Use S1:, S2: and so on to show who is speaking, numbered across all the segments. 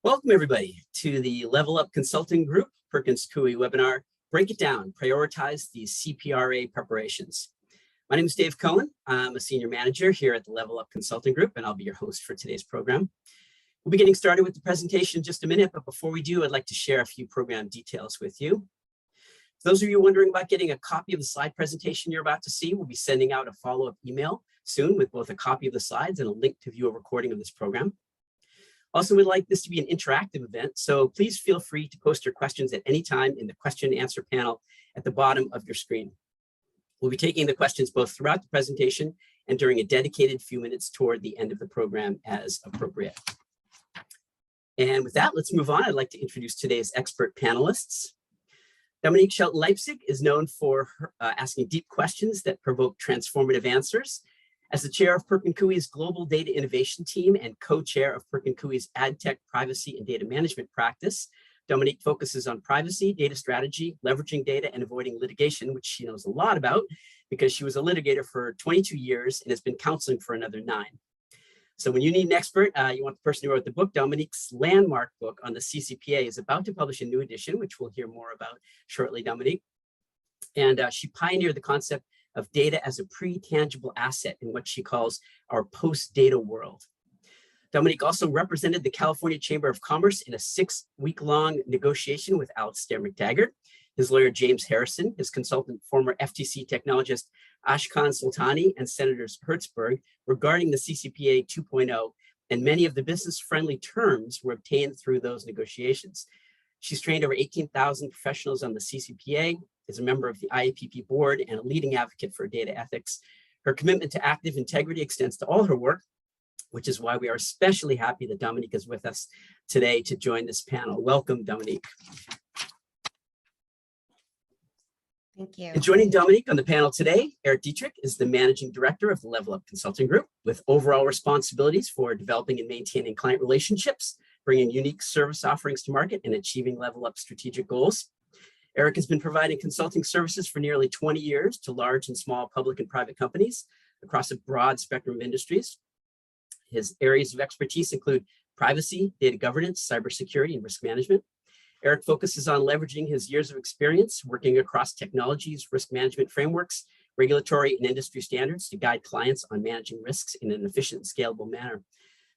S1: Welcome everybody to the Level Up Consulting Group Perkins Coie webinar, Break It Down, Prioritize the CPRA Preparations. My name is Dave Cohen. I'm a senior manager here at the Level Up Consulting Group, and I'll be your host for today's program. We'll be getting started with the presentation in just a minute, but before we do, I'd like to share a few program details with you. For those of you wondering about getting a copy of the slide presentation you're about to see, we'll be sending out a follow-up email soon with both a copy of the slides and a link to view a recording of this program. Also, we'd like this to be an interactive event, so please feel free to post your questions at any time in the question and answer panel at the bottom of your screen. We'll be taking the questions both throughout the presentation and during a dedicated few minutes toward the end of the program as appropriate. And with that, let's move on. I'd like to introduce today's expert panelists. Dominique Shelton-Leipzig is known for asking deep questions that provoke transformative answers. As the chair of Perkins Coie's Global Data Innovation Team and co-chair of Perkins Coie's AdTech Privacy and Data Management practice, Dominique focuses on privacy, data strategy, leveraging data, and avoiding litigation, which she knows a lot about because she was a litigator for 22 years and has been counseling for another 9. So when you need an expert, you want the person who wrote the book. Dominique's landmark book on the CCPA is about to publish a new edition, which we'll hear more about shortly, Dominique. And she pioneered the concept of data as a pre-tangible asset in what she calls our post-data world. Dominique also represented the California Chamber of Commerce in a 6-week-long negotiation with Alistair McTaggart, his lawyer James Harrison, his consultant, former FTC technologist Ashkan Soltani, and Senators Hertzberg regarding the CCPA 2.0, and many of the business-friendly terms were obtained through those negotiations. She's trained over 18,000 professionals on the CCPA, is a member of the IAPP board, and a leading advocate for data ethics. Her commitment to active integrity extends to all her work, which is why we are especially happy that Dominique is with us today to join this panel. Welcome, Dominique.
S2: Thank you.
S1: And joining Dominique on the panel today, Eric Dietrich is the Managing Director of the Level Up Consulting Group with overall responsibilities for developing and maintaining client relationships, bringing unique service offerings to market, and achieving Level Up strategic goals. Eric has been providing consulting services for nearly 20 years to large and small public and private companies across a broad spectrum of industries. His areas of expertise include privacy, data governance, cybersecurity, and risk management. Eric focuses on leveraging his years of experience working across technologies, risk management frameworks, regulatory and industry standards to guide clients on managing risks in an efficient and scalable manner.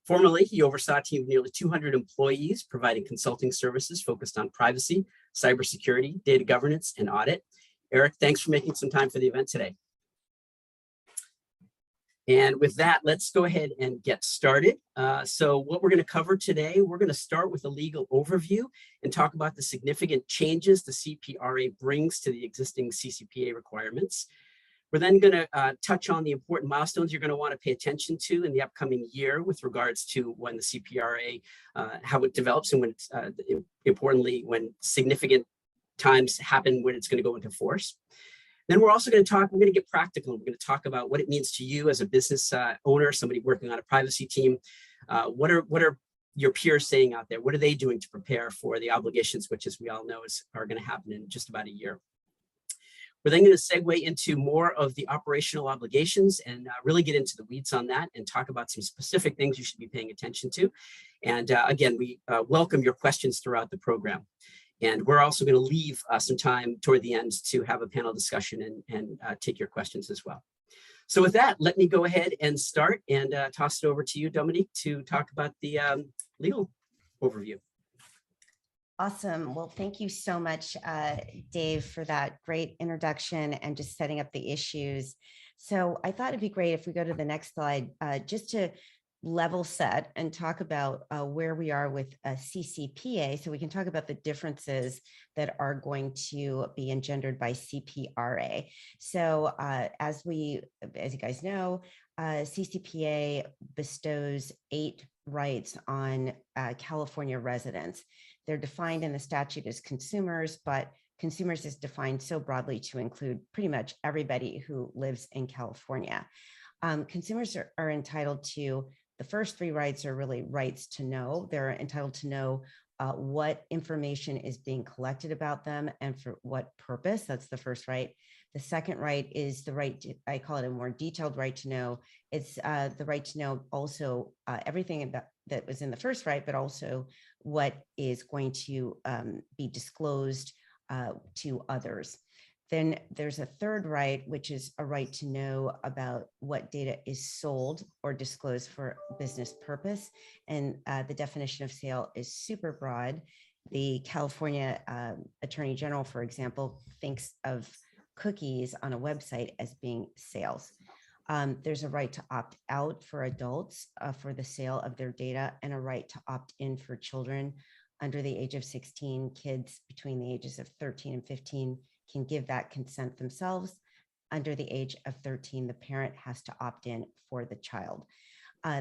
S1: Formerly, he oversaw a team of nearly 200 employees providing consulting services focused on privacy, cybersecurity, data governance, and audit. Eric, thanks for making some time for the event today. And with that, let's go ahead and get started. So what we're going to cover today, we're going to start with a legal overview and talk about the significant changes the CPRA brings to the existing CCPA requirements. We're then going to touch on the important milestones you're going to want to pay attention to in the upcoming year with regards to when the CPRA, how it develops, and when it's, importantly, when significant times happen when it's going to go into force. Then we're also going to get practical. We're going to talk about what it means to you as a business owner, somebody working on a privacy team. What are your peers saying out there? What are they doing to prepare for the obligations, which, as we all know, are going to happen in just about a year? We're then going to segue into more of the operational obligations and really get into the weeds on that and talk about some specific things you should be paying attention to. And again, we welcome your questions throughout the program. And we're also going to leave some time toward the end to have a panel discussion and take your questions as well. So with that, let me go ahead and start and toss it over to you, Dominique, to talk about the legal overview.
S2: Awesome. Well, thank you so much, Dave, for that great introduction and just setting up the issues. So I thought it'd be great if we go to the next slide, just to level set and talk about where we are with CCPA, so we can talk about the differences that are going to be engendered by CPRA. So as you guys know, CCPA bestows 8 rights on California residents. They're defined in the statute as consumers, but consumers is defined so broadly to include pretty much everybody who lives in California. Consumers are entitled to, the first 3 rights are really rights to know. They're entitled to know what information is being collected about them and for what purpose. That's the first right. The second right is the right to, I call it a more detailed right to know. It's the right to know also everything about that was in the first right, but also what is going to be disclosed to others. Then there's a third right, which is a right to know about what data is sold or disclosed for business purpose. And the definition of sale is super broad. The California Attorney General, for example, thinks of cookies on a website as being sales. There's a right to opt out for adults for the sale of their data, and a right to opt in for children under the age of 16. Kids between the ages of 13 and 15 can give that consent themselves. Under the age of 13, the parent has to opt in for the child.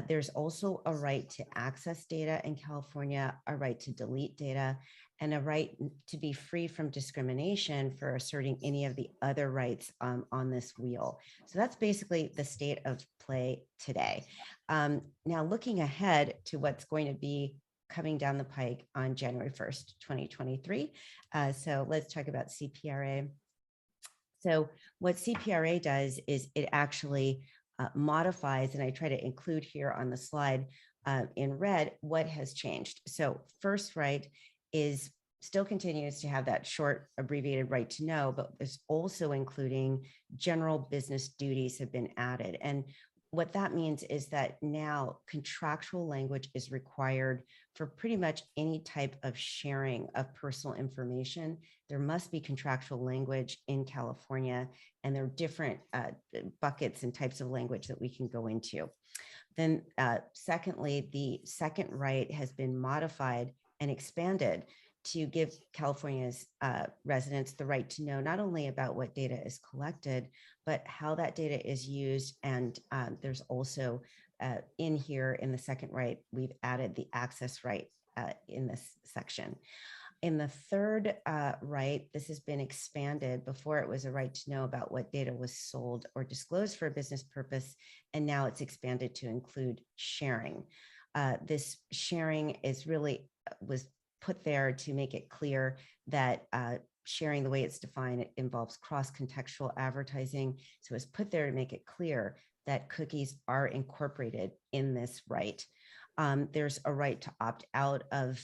S2: There's also a right to access data in California, a right to delete data, and a right to be free from discrimination for asserting any of the other rights on this wheel. So that's basically the state of play today. Now, looking ahead to what's going to be coming down the pike on January 1st, 2023. So let's talk about CPRA. So what CPRA does is it actually modifies, and I try to include here on the slide in red what has changed. So first right is still continues to have that short abbreviated right to know, but it's also including general business duties have been added. And what that means is that now contractual language is required for pretty much any type of sharing of personal information. There must be contractual language in California, and there are different buckets and types of language that we can go into. Then secondly, the second right has been modified and expanded to give California's residents the right to know not only about what data is collected, but how that data is used. And there's also in here in the second right, we've added the access right in this section. In the third right, this has been expanded. Before it was a right to know about what data was sold or disclosed for a business purpose, and now it's expanded to include sharing. This sharing is really was put there to make it clear that sharing the way it's defined, it involves cross-contextual advertising. So it's put there to make it clear that cookies are incorporated in this right. There's a right to opt out of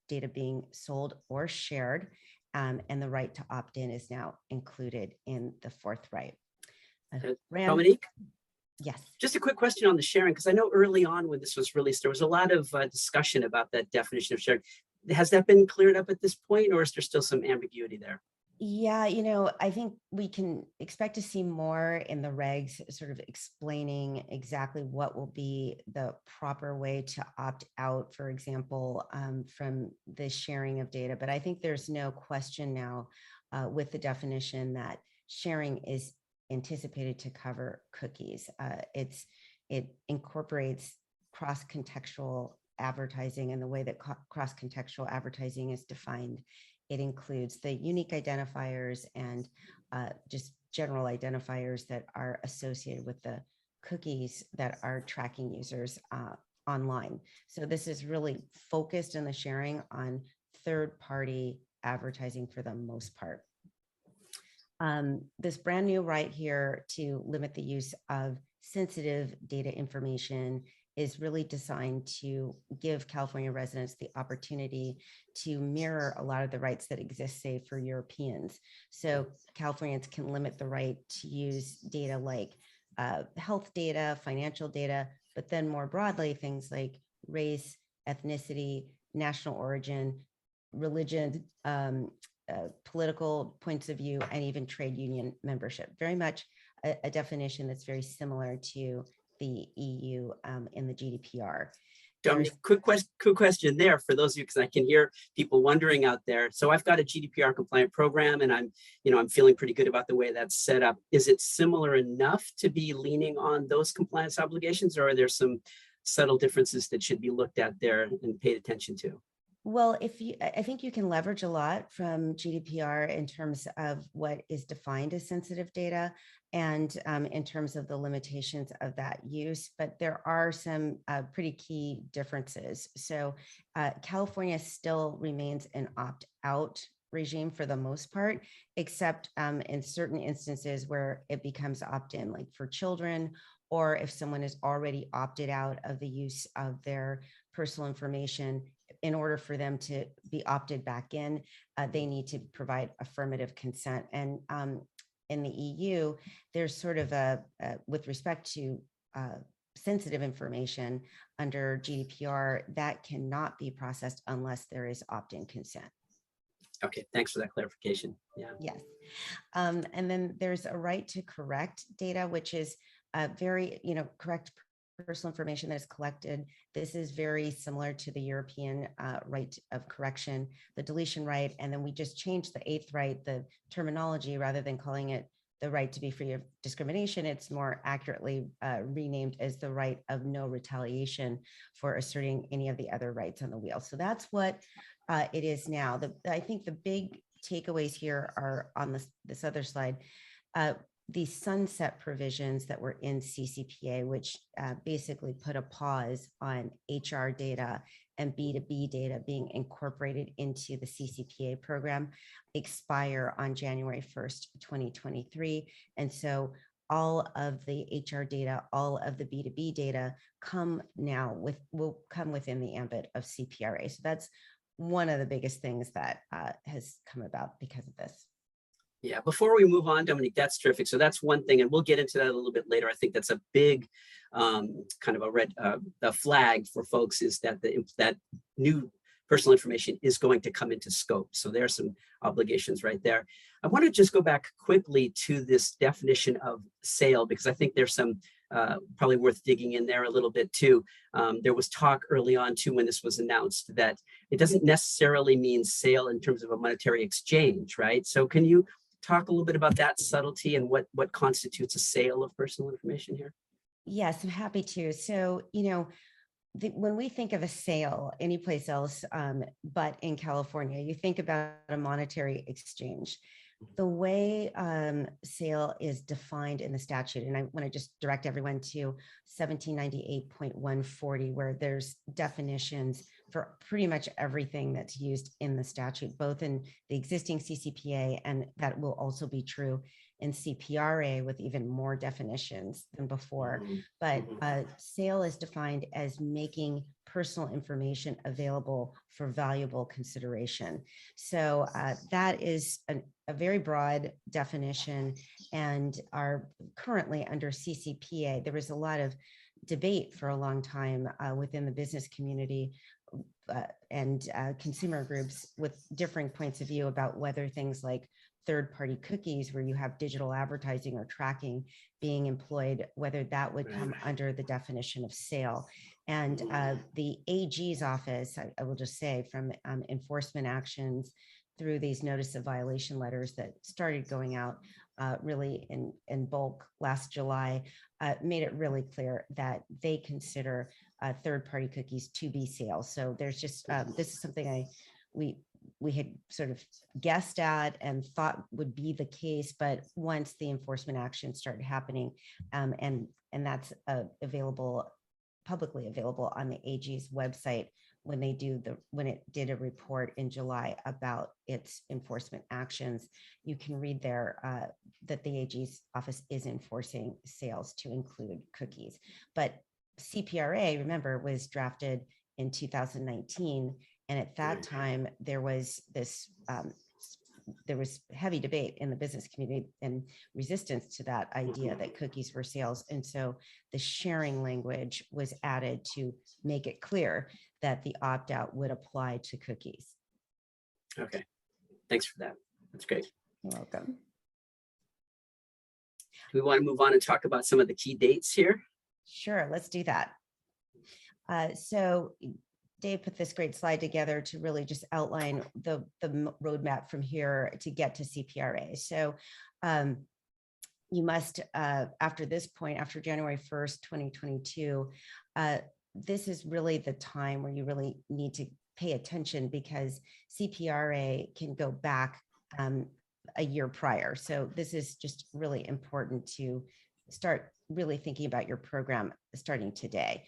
S2: data being sold or shared, and the right to opt in is now included in the fourth right.
S1: Dominique?
S2: Yes.
S1: Just a quick question on the sharing, because I know early on when this was released, there was a lot of discussion about that definition of sharing. Has that been cleared up at this point, or is there still some ambiguity there?
S2: Yeah, I think we can expect to see more in the regs sort of explaining exactly what will be the proper way to opt out, for example, from the sharing of data. But I think there's no question now with the definition that sharing is anticipated to cover cookies. It incorporates cross-contextual advertising, and the way that cross-contextual advertising is defined. It includes the unique identifiers and just general identifiers that are associated with the cookies that are tracking users online. So this is really focused in the sharing on third-party advertising for the most part. This brand new right here to limit the use of sensitive data information is really designed to give California residents the opportunity to mirror a lot of the rights that exist, say, for Europeans. So Californians can limit the right to use data like health data, financial data, but then more broadly, things like race, ethnicity, national origin, religion, political points of view, and even trade union membership. Very much a definition that's very similar to the EU in the GDPR.
S1: Dominique, quick question there for those of you, because I can hear people wondering out there. So I've got a GDPR compliant program, and I'm feeling pretty good about the way that's set up. Is it similar enough to be leaning on those compliance obligations, or are there some subtle differences that should be looked at there and paid attention to?
S2: Well, I think you can leverage a lot from GDPR in terms of what is defined as sensitive data and in terms of the limitations of that use, but there are some pretty key differences. So California still remains an opt-out regime for the most part, except in certain instances where it becomes opt-in, like for children, or if someone is already opted out of the use of their personal information. In order for them to be opted back in, they need to provide affirmative consent. And in the EU, there's sort of with respect to sensitive information under GDPR, that cannot be processed unless there is opt-in consent.
S1: Okay, thanks for that clarification. Yeah.
S2: Yes. And then there's a right to correct data, which is very, correct personal information that is collected. This is very similar to the European right of correction, the deletion right. And then we just changed the eighth right, the terminology, rather than calling it the right to be free of discrimination. It's more accurately renamed as the right of no retaliation for asserting any of the other rights on the wheel. So that's what it is now. I think the big takeaways here are on this other slide. These sunset provisions that were in CCPA, which basically put a pause on HR data and B2B data being incorporated into the CCPA program, expire on January 1st, 2023. And so all of the HR data, all of the B2B data will come within the ambit of CPRA. So that's one of the biggest things that has come about because of this.
S1: Yeah, before we move on, Dominique, that's terrific. So that's one thing, and we'll get into that a little bit later. I think that's a big kind of a red flag for folks, is that that new personal information is going to come into scope. So there are some obligations right there. I want to just go back quickly to this definition of sale, because I think there's some probably worth digging in there a little bit too. There was talk early on too, when this was announced, that it doesn't necessarily mean sale in terms of a monetary exchange, right? So can you talk a little bit about that subtlety and what constitutes a sale of personal information here?
S2: Yes, I'm happy to. So, when we think of a sale anyplace else but in California, you think about a monetary exchange. The way sale is defined in the statute, and I want to just direct everyone to 1798.140, where there's definitions for pretty much everything that's used in the statute, both in the existing CCPA, and that will also be true in CPRA with even more definitions than before. But sale is defined as making personal information available for valuable consideration. So that is a very broad definition, and are currently under CCPA. There was a lot of debate for a long time within the business community and consumer groups with differing points of view about whether things like third-party cookies, where you have digital advertising or tracking being employed, whether that would come under the definition of sale. And the AG's office, I will just say, from enforcement actions through these notice of violation letters that started going out really in bulk last July, made it really clear that they consider third-party cookies to be sales. So there's just, this is something we had sort of guessed at and thought would be the case, but once the enforcement action started happening, and that's publicly available on the AG's website, when it did a report in July about its enforcement actions, you can read there that the AG's office is enforcing sales to include cookies. But CPRA, remember, was drafted in 2019. And at that time, there was heavy debate in the business community and resistance to that idea that cookies were sales. And so the sharing language was added to make it clear that the opt-out would apply to cookies.
S1: Okay, thanks for that. That's great.
S2: You're welcome.
S1: Do we want to move on and talk about some of the key dates here?
S2: Sure, let's do that. So Dave put this great slide together to really just outline the roadmap from here to get to CPRA. So you must, after this point, after January 1st, 2022, this is really the time where you really need to pay attention, because CPRA can go back a year prior. So this is just really important to start really thinking about your program starting today.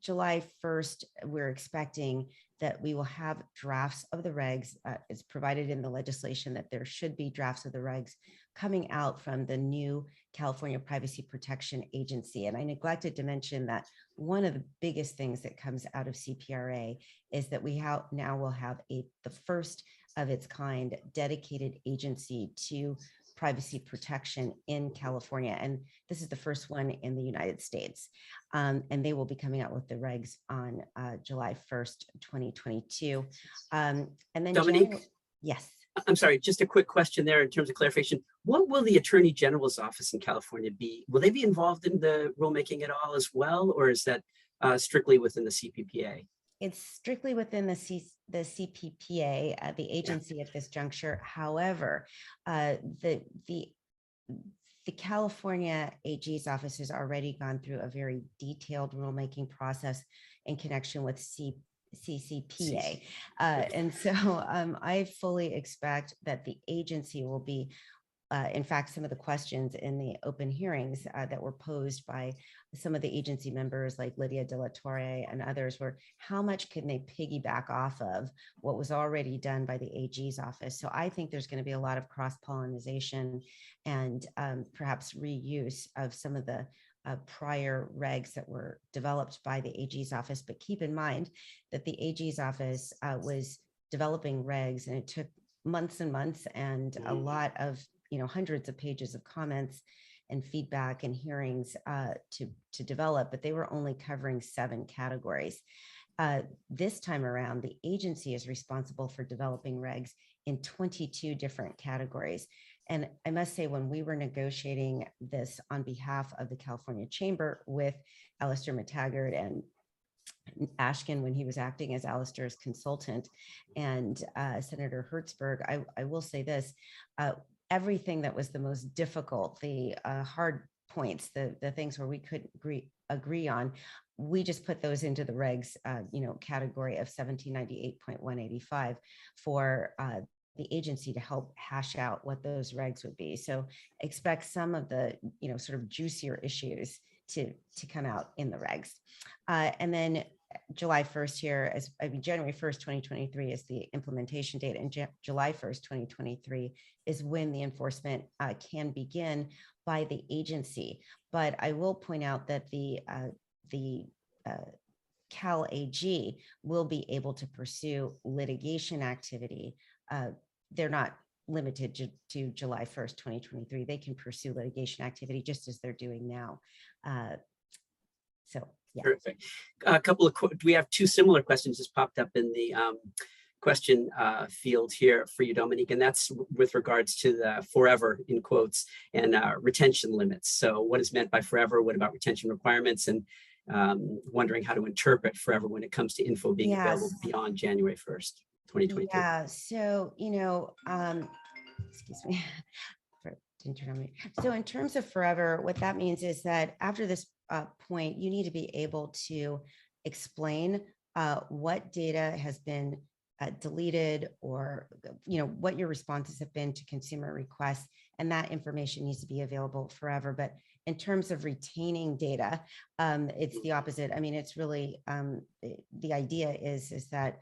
S2: July 1st, we're expecting that we will have drafts of the regs. It's provided in the legislation that there should be drafts of the regs coming out from the new California Privacy Protection Agency. And I neglected to mention that one of the biggest things that comes out of CPRA is that we now will have the first of its kind dedicated agency to privacy protection in California. And this is the first one in the United States. And they will be coming out with the regs on July 1st, 2022. And then
S1: Dominique?
S2: Yes.
S1: I'm sorry, just a quick question there in terms of clarification. What will the Attorney General's office in California be? Will they be involved in the rulemaking at all as well, or is that strictly within the CPPA?
S2: It's strictly within the CPPA, the agency at this juncture. However, the California AG's office has already gone through a very detailed rulemaking process in connection with CCPA. And so I fully expect that the agency will be, in fact, some of the questions in the open hearings that were posed by some of the agency members like Lydia De La Torre and others were, how much can they piggyback off of what was already done by the AG's office? So I think there's going to be a lot of cross-pollination and perhaps reuse of some of the prior regs that were developed by the AG's office. But keep in mind that the AG's office was developing regs, and it took months and months and a lot of, hundreds of pages of comments and feedback and hearings to develop, but they were only covering 7 categories. This time around, the agency is responsible for developing regs in 22 different categories. And I must say, when we were negotiating this on behalf of the California Chamber with Alistair McTaggart and Ashkin, when he was acting as Alistair's consultant, and Senator Hertzberg, I will say this, everything that was the most difficult, the hard points, the things where we couldn't agree on, we just put those into the regs, category of 1798.185 for the agency to help hash out what those regs would be. So expect some of the, sort of juicier issues to come out in the regs. And then July 1st here, January 1st, 2023 is the implementation date, and July 1st, 2023 is when the enforcement can begin by the agency. But I will point out that the Cal AG will be able to pursue litigation activity. They're not limited to July 1st, 2023. They can pursue litigation activity just as they're doing now. So, yeah.
S1: Terrific. A couple of, we have 2 similar questions just popped up in the question field here for you, Dominique, and that's with regards to the forever, in quotes, and retention limits. So what is meant by forever? What about retention requirements? And wondering how to interpret forever when it comes to info being available beyond January 1st, 2022.
S2: Yeah, so, excuse me, didn't turn on me. So in terms of forever, what that means is that after this point, you need to be able to explain what data has been deleted, or what your responses have been to consumer requests, and that information needs to be available forever. But in terms of retaining data, it's the opposite. I mean, it's really the idea is that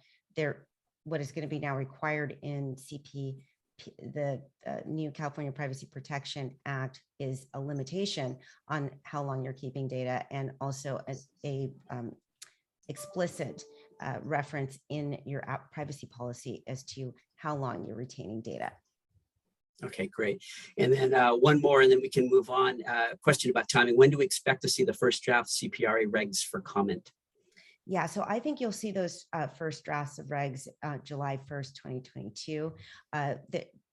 S2: what is going to be now required in the new California Privacy Protection Act is a limitation on how long you're keeping data, and also as a explicit reference in your app privacy policy as to how long you're retaining data.
S1: Okay, great. And then one more, and then we can move on. Question about timing. When do we expect to see the first draft CPRA regs for comment?
S2: Yeah, so I think you'll see those first drafts of regs July 1st, 2022.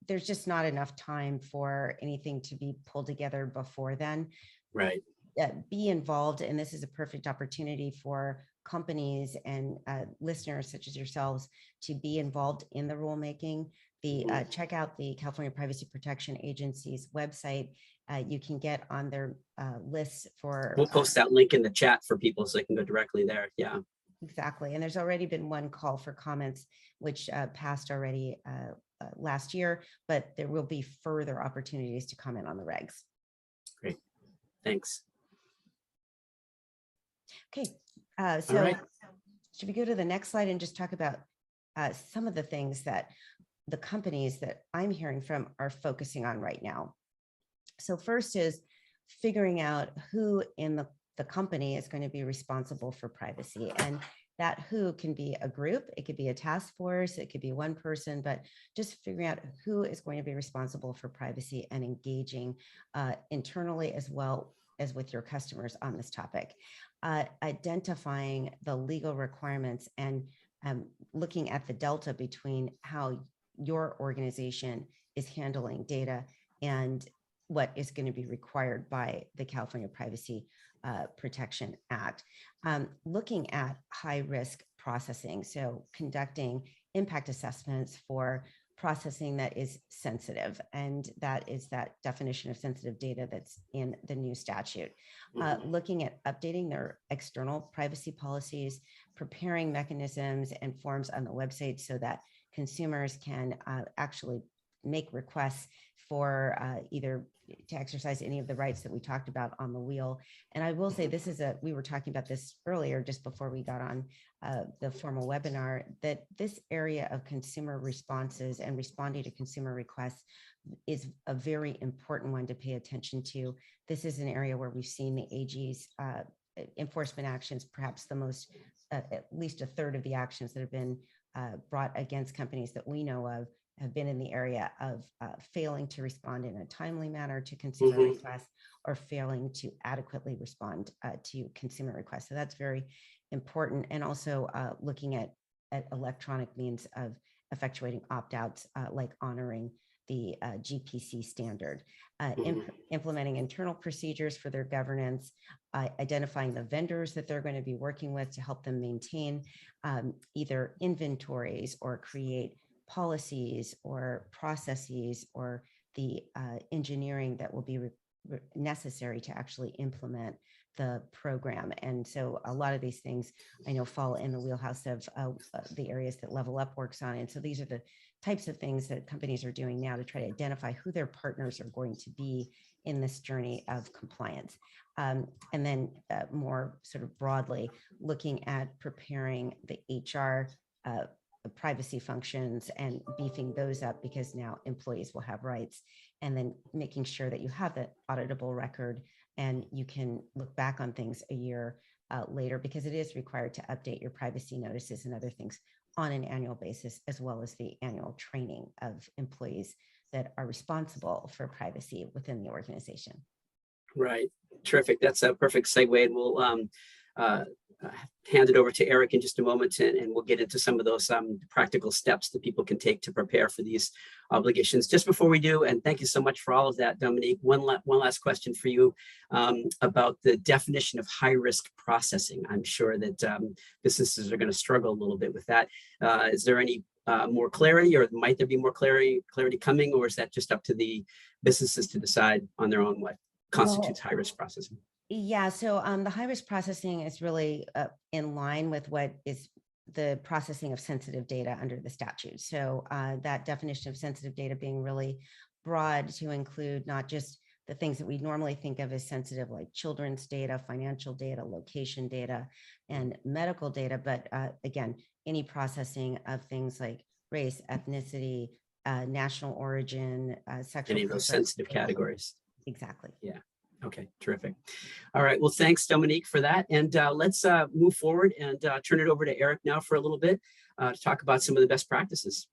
S2: There's just not enough time for anything to be pulled together before then.
S1: Right.
S2: Be involved, and this is a perfect opportunity for companies and listeners such as yourselves to be involved in the rulemaking. Check out the California Privacy Protection Agency's website. You can get on their lists for.
S1: We'll post that link in the chat for people so they can go directly there. Yeah.
S2: Exactly. And there's already been one call for comments, which passed already last year, but there will be further opportunities to comment on the regs.
S1: Great. Thanks.
S2: Okay,
S1: All
S2: so
S1: right.
S2: should we go to the next slide and just talk about some of the things that the companies that I'm hearing from are focusing on right now? So first is figuring out who in the company is going to be responsible for privacy. And that who can be a group, it could be a task force, it could be one person, but just figuring out who is going to be responsible for privacy and engaging internally as well as with your customers on this topic. Identifying the legal requirements and looking at the delta between how your organization is handling data and what is going to be required by the California Privacy Protection Act. Looking at high risk processing, so conducting impact assessments for processing that is sensitive, and that is that definition of sensitive data that's in the new statute. Looking at updating their external privacy policies, preparing mechanisms and forms on the website so that consumers can actually make requests for either to exercise any of the rights that we talked about on the wheel. And I will say this is we were talking about this earlier just before we got on the formal webinar, that this area of consumer responses and responding to consumer requests is a very important one to pay attention to. This is an area where we've seen the AG's enforcement actions, perhaps the most, at least a third of the actions that have been brought against companies that we know of have been in the area of failing to respond in a timely manner to consumer requests or failing to adequately respond to consumer requests. So that's very important. And also looking at electronic means of effectuating opt-outs, like honoring the GPC standard, implementing internal procedures for their governance, identifying the vendors that they're going to be working with to help them maintain either inventories or create policies or processes or the engineering that will be necessary to actually implement the program. And so a lot of these things I know fall in the wheelhouse of the areas that Level Up works on. And so these are the types of things that companies are doing now to try to identify who their partners are going to be in this journey of compliance. And then more sort of broadly, looking at preparing the HR privacy functions and beefing those up, because now employees will have rights, and then making sure that you have the auditable record and you can look back on things a year later, because it is required to update your privacy notices and other things on an annual basis, as well as the annual training of employees that are responsible for privacy within the organization.
S1: Right. Terrific. That's a perfect segue. And we'll hand it over to Eric in just a moment, and we'll get into some of those practical steps that people can take to prepare for these obligations. Just before we do, and thank you so much for all of that, Dominique, one last question for you about the definition of high-risk processing. I'm sure that businesses are going to struggle a little bit with that. Is there any more clarity, or might there be more clarity coming, or is that just up to the businesses to decide on their own what constitutes high-risk processing?
S2: Yeah, so the high-risk processing is really in line with what is the processing of sensitive data under the statute. So that definition of sensitive data being really broad to include not just the things that we normally think of as sensitive, like children's data, financial data, location data, and medical data, but again, any processing of things like race, ethnicity, national origin, sexual
S1: any of those sensitive categories.
S2: Exactly.
S1: Yeah. Okay, terrific. All right, well, thanks, Dominique, for that. And let's move forward and turn it over to Eric now for a little bit to talk about some of the best practices.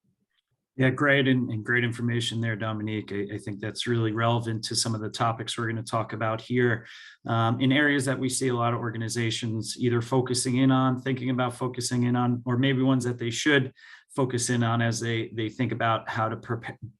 S3: Yeah, great and great information there, Dominique. I think that's really relevant to some of the topics we're going to talk about here in areas that we see a lot of organizations either focusing in on, thinking about focusing in on, or maybe ones that they should focus in on as they think about how to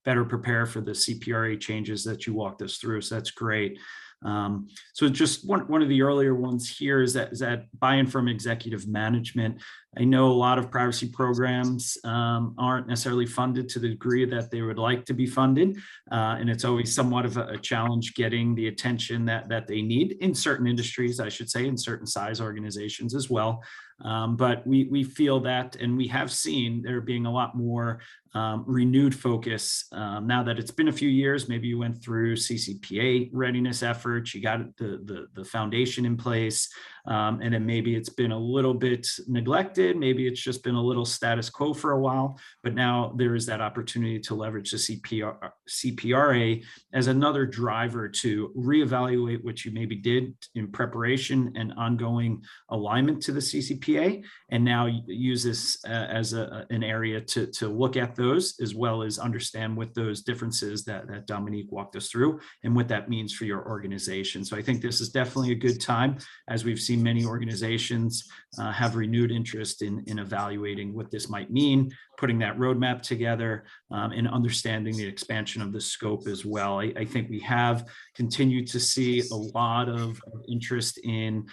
S3: better prepare for the CPRA changes that you walked us through. So that's great. So just one of the earlier ones here is that buy-in from executive management. I know a lot of privacy programs aren't necessarily funded to the degree that they would like to be funded, and it's always somewhat of a challenge getting the attention that they need in certain industries, I should say, in certain size organizations as well. But we feel that, and we have seen there being a lot more renewed focus. Now that it's been a few years, maybe you went through CCPA readiness efforts, you got the foundation in place, and then maybe it's been a little bit neglected, maybe it's just been a little status quo for a while, but now there is that opportunity to leverage the CPRA as another driver to reevaluate what you maybe did in preparation and ongoing alignment to the CCPA, and now use this as an area to look at those, as well as understand what those differences that Dominique walked us through and what that means for your organization. So I think this is definitely a good time, as we've seen many organizations have renewed interest in evaluating what this might mean, putting that roadmap together, and understanding the expansion of the scope as well. I think we have continued to see a lot of interest in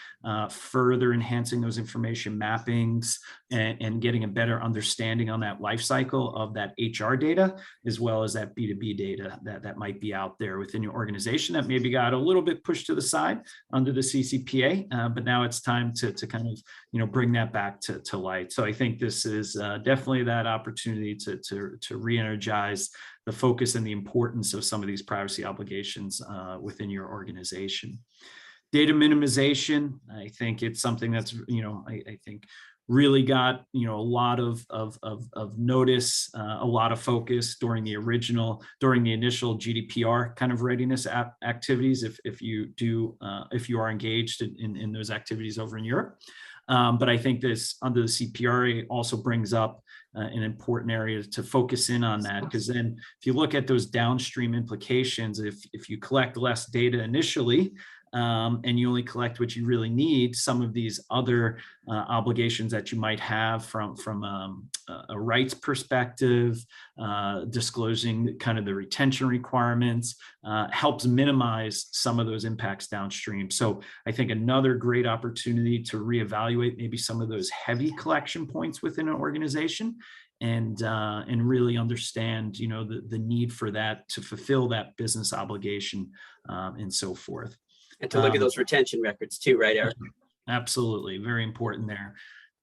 S3: further enhancing those information mappings and getting a better understanding on that life cycle of that HR data, as well as that B2B data that might be out there within your organization that maybe got a little bit pushed to the side under the CCPA, but now it's time to kind of, bring that back to light. So I think this is definitely that opportunity to re-energize the focus and the importance of some of these privacy obligations within your organization. Data minimization, I think it's something that's, I think really got, a lot of notice, a lot of focus during the initial GDPR kind of readiness activities, if you are engaged in those activities over in Europe. But I think this under the CPRA also brings up an important area to focus in on that, because then if you look at those downstream implications, if you collect less data initially, and you only collect what you really need, some of these other obligations that you might have from a rights perspective, disclosing kind of the retention requirements, helps minimize some of those impacts downstream. So I think another great opportunity to reevaluate maybe some of those heavy collection points within an organization, and really understand, the need for that to fulfill that business obligation, and so forth.
S1: And to look at those retention records too, right, Eric?
S3: Absolutely, very important there.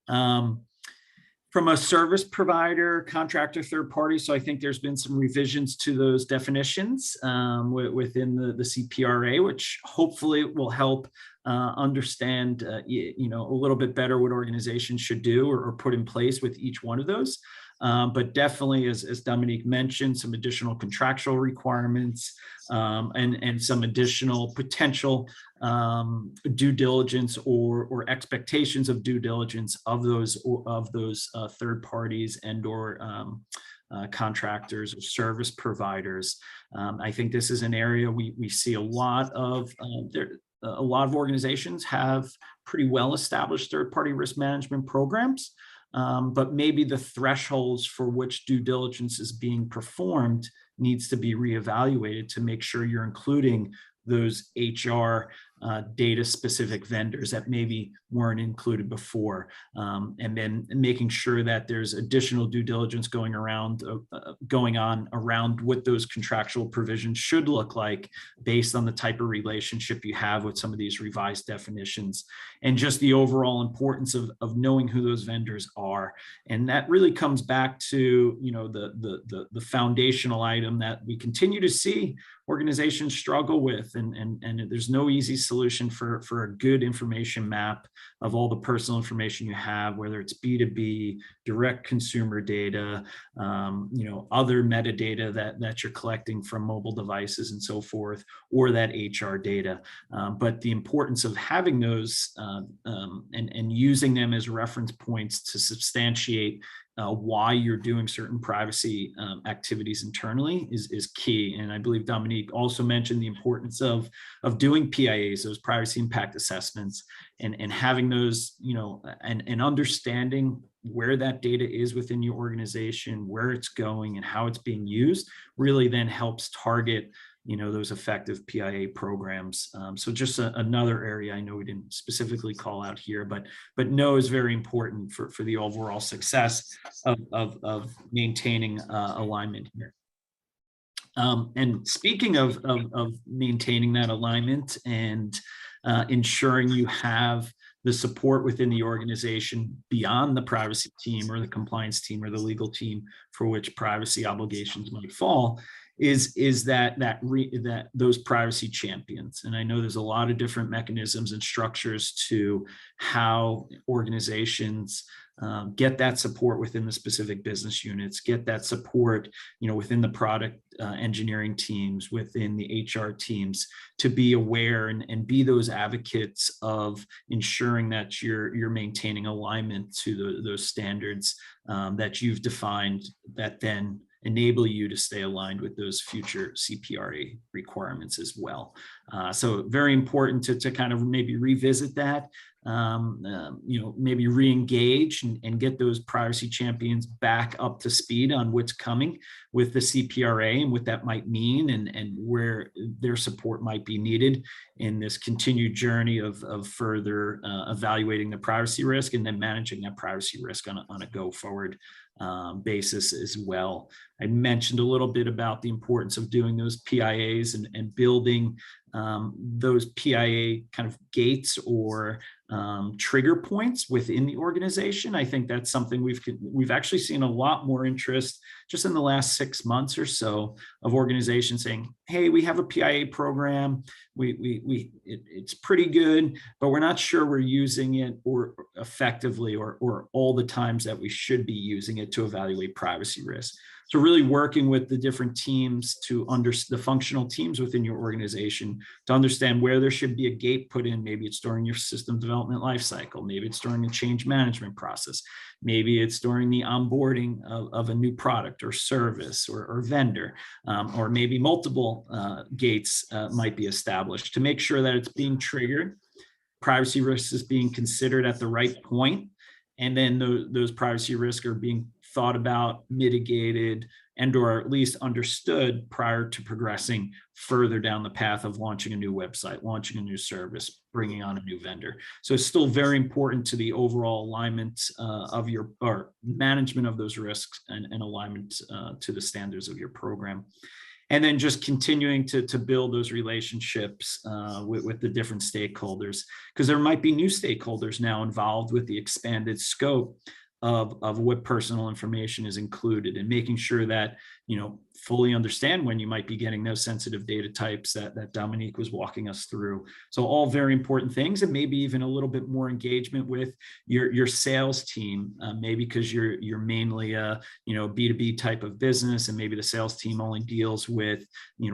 S3: From a service provider, contractor, third party, so I think there's been some revisions to those definitions within the CPRA, which hopefully will help understand, a little bit better what organizations should do or put in place with each one of those. But definitely, as Dominique mentioned, some additional contractual requirements, and some additional potential due diligence or expectations of due diligence of those third parties and/or contractors or service providers. I think this is an area we see a lot of organizations have pretty well established third-party risk management programs. But maybe the thresholds for which due diligence is being performed needs to be reevaluated to make sure you're including those HR data specific vendors that maybe weren't included before, and then making sure that there's additional due diligence going on around what those contractual provisions should look like based on the type of relationship you have with some of these revised definitions, and just the overall importance of knowing who those vendors are. And that really comes back to the foundational item that we continue to see organizations struggle with, and there's no easy solution for a good information map of all the personal information you have, whether it's B2B, direct consumer data, other metadata that you're collecting from mobile devices and so forth, or that HR data. But the importance of having those and using them as reference points to substantiate why you're doing certain privacy activities internally is key. And I believe Dominique also mentioned the importance of doing PIAs, those privacy impact assessments, and having those, and understanding where that data is within your organization, where it's going and how it's being used, really then helps target those effective PIA programs. So just another area I know we didn't specifically call out here, but no is very important for the overall success of maintaining alignment here. And speaking of maintaining that alignment and ensuring you have the support within the organization beyond the privacy team or the compliance team or the legal team for which privacy obligations might fall is that those privacy champions. And I know there's a lot of different mechanisms and structures to how organizations get that support within the specific business units, get that support, within the product engineering teams, within the HR teams, to be aware and be those advocates of ensuring that you're maintaining alignment to those standards that you've defined, that then enable you to stay aligned with those future CPRA requirements as well. So very important to kind of maybe revisit that, maybe re-engage and get those privacy champions back up to speed on what's coming with the CPRA and what that might mean and where their support might be needed in this continued journey of further evaluating the privacy risk and then managing that privacy risk on a go forward basis as well. I mentioned a little bit about the importance of doing those PIAs and building those PIA kind of gates or trigger points within the organization. I think that's something we've actually seen a lot more interest just in the last 6 months or so of organizations saying, hey, we have a PIA program. It's pretty good, but we're not sure we're using it or effectively or all the times that we should be using it to evaluate privacy risk. So really working with the different teams to the functional teams within your organization to understand where there should be a gate put in. Maybe it's during your system development lifecycle. Maybe it's during the change management process. Maybe it's during the onboarding of a new product or service or vendor, or maybe multiple gates might be established to make sure that it's being triggered. Privacy risks is being considered at the right point, and then those privacy risks are being thought about, mitigated, and or at least understood prior to progressing further down the path of launching a new website, launching a new service, bringing on a new vendor. So it's still very important to the overall alignment of your or management of those risks and alignment to the standards of your program. And then just continuing to build those relationships with the different stakeholders, because there might be new stakeholders now involved with the expanded scope of what personal information is included, and making sure that fully understand when you might be getting those sensitive data types that Dominique was walking us through. So all very important things, and maybe even a little bit more engagement with your sales team, maybe because you're mainly a B2B type of business, and maybe the sales team only deals with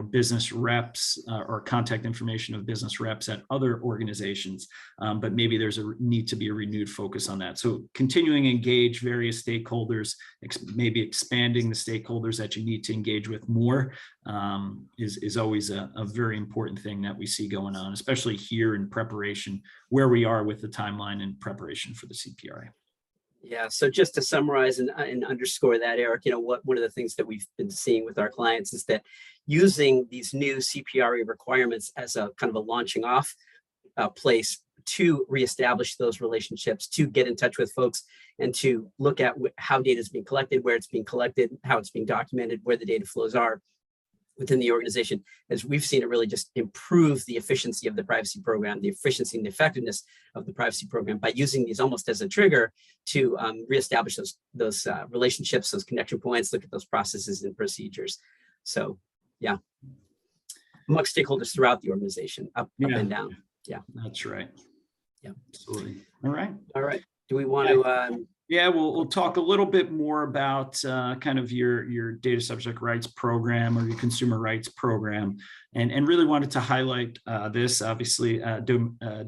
S3: business reps or contact information of business reps at other organizations, but maybe there's a need to be a renewed focus on that. So continuing to engage various stakeholders, maybe expanding the stakeholders that you need to engage with more is always a very important thing that we see going on, especially here in preparation where we are with the timeline and preparation for the CPRA.
S1: Yeah, so just to summarize and underscore that, Eric, one of the things that we've been seeing with our clients is that using these new CPRA requirements as a kind of a launching off place to reestablish those relationships, to get in touch with folks, and to look at how data is being collected, where it's being collected, how it's being documented, where the data flows are within the organization. As we've seen, it really just improves the efficiency of the privacy program, the efficiency and the effectiveness of the privacy program by using these almost as a trigger to reestablish those relationships, those connection points, look at those processes and procedures. So yeah, amongst stakeholders throughout the organization, up and down. Yeah,
S3: that's right.
S1: Yeah,
S3: absolutely. All right.
S1: Do we want to?
S3: Yeah, we'll talk a little bit more about kind of your data subject rights program or your consumer rights program, and really wanted to highlight this. Obviously,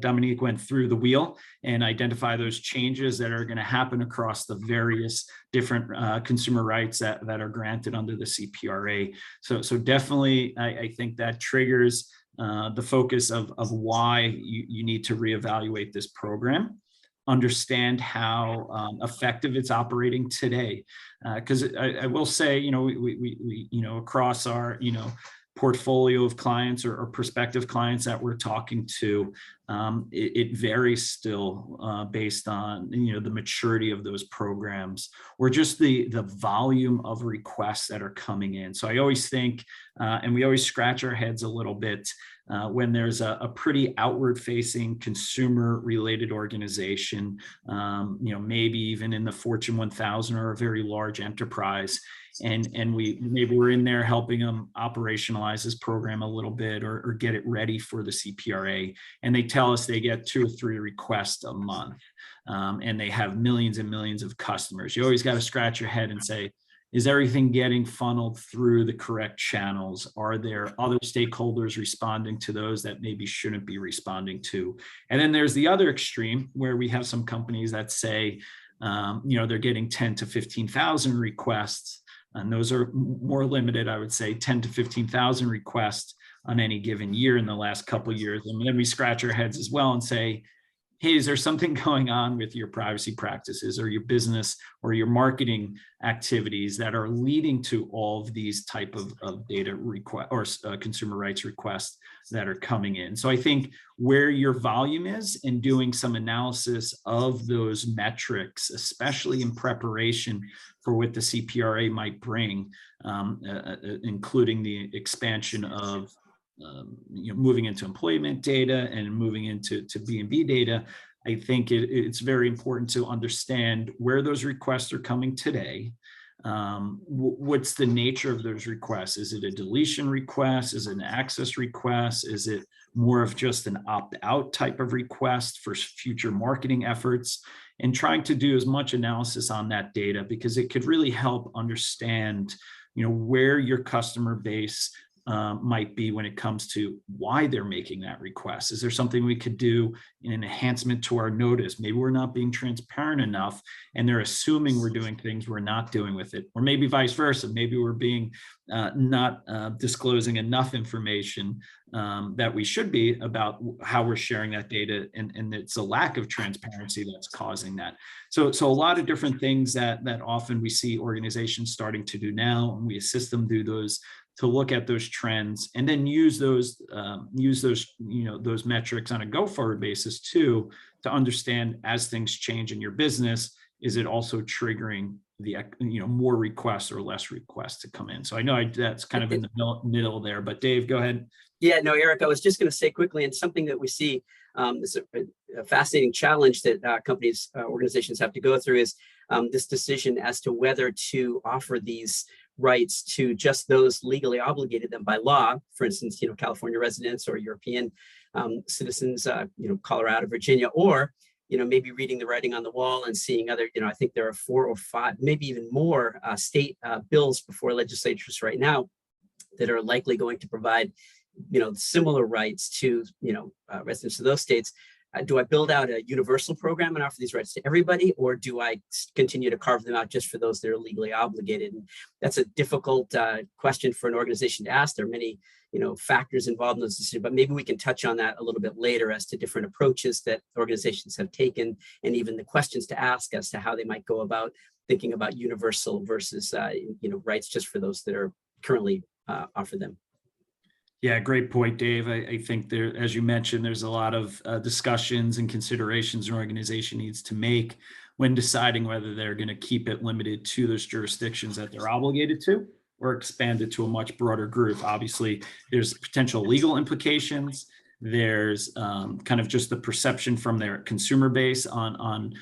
S3: Dominique went through the wheel and identify those changes that are going to happen across the various different consumer rights that are granted under the CPRA. So definitely, I think that triggers the focus of why you need to reevaluate this program, understand how effective it's operating today. Because I will say, we across our, portfolio of clients or prospective clients that we're talking to, it varies still based on, the maturity of those programs or just the volume of requests that are coming in. So I always think, and we always scratch our heads a little bit when there's a pretty outward facing consumer related organization, maybe even in the Fortune 1000 or a very large enterprise. And maybe we're in there helping them operationalize this program a little bit or get it ready for the CPRA. And they tell us they get 2 or 3 requests a month, and they have millions and millions of customers. You always got to scratch your head and say, is everything getting funneled through the correct channels? Are there other stakeholders responding to those that maybe shouldn't be responding to? And then there's the other extreme where we have some companies that say, they're getting 10 to 15,000 requests. And those are more limited, I would say 10 to 15,000 requests on any given year in the last couple of years. And then we scratch our heads as well and say, hey, is there something going on with your privacy practices or your business or your marketing activities that are leading to all of these type of data request or consumer rights requests that are coming in? So I think where your volume is and doing some analysis of those metrics, especially in preparation for what the CPRA might bring, including the expansion of moving into employment data and moving into B2B data, I think it's very important to understand where those requests are coming today. What's the nature of those requests? Is it a deletion request? Is it an access request? Is it more of just an opt-out type of request for future marketing efforts? And trying to do as much analysis on that data, because it could really help understand, where your customer base might be when it comes to why they're making that request. Is there something we could do in an enhancement to our notice? Maybe we're not being transparent enough and they're assuming we're doing things we're not doing with it. Or maybe vice versa. Maybe we're being not disclosing enough information that we should be about how we're sharing that data, and it's a lack of transparency that's causing that. So a lot of different things that often we see organizations starting to do now, and we assist them do those, to look at those trends and then use those those metrics on a go forward basis too, to understand as things change in your business, is it also triggering the more requests or less requests to come in? So I know that's kind of in the middle there, but Dave, go ahead.
S1: Yeah, no, Eric, I was just going to say quickly, and something that we see is a fascinating challenge that companies, organizations have to go through is this decision as to whether to offer these rights to just those legally obligated them by law. For instance, California residents or European citizens, Colorado, Virginia, or maybe reading the writing on the wall and seeing other, I think there are 4 or 5, maybe even more state bills before legislatures right now that are likely going to provide similar rights to residents of those states. Do I build out a universal program and offer these rights to everybody, or do I continue to carve them out just for those that are legally obligated? And that's a difficult question for an organization to ask. There are many factors involved in those decisions, but maybe we can touch on that a little bit later as to different approaches that organizations have taken, and even the questions to ask as to how they might go about thinking about universal versus rights just for those that are currently offered them.
S3: Yeah, great point, Dave. I think there, as you mentioned, there's a lot of discussions and considerations an organization needs to make when deciding whether they're going to keep it limited to those jurisdictions that they're obligated to, or expand it to a much broader group. Obviously, there's potential legal implications. There's kind of just the perception from their consumer base on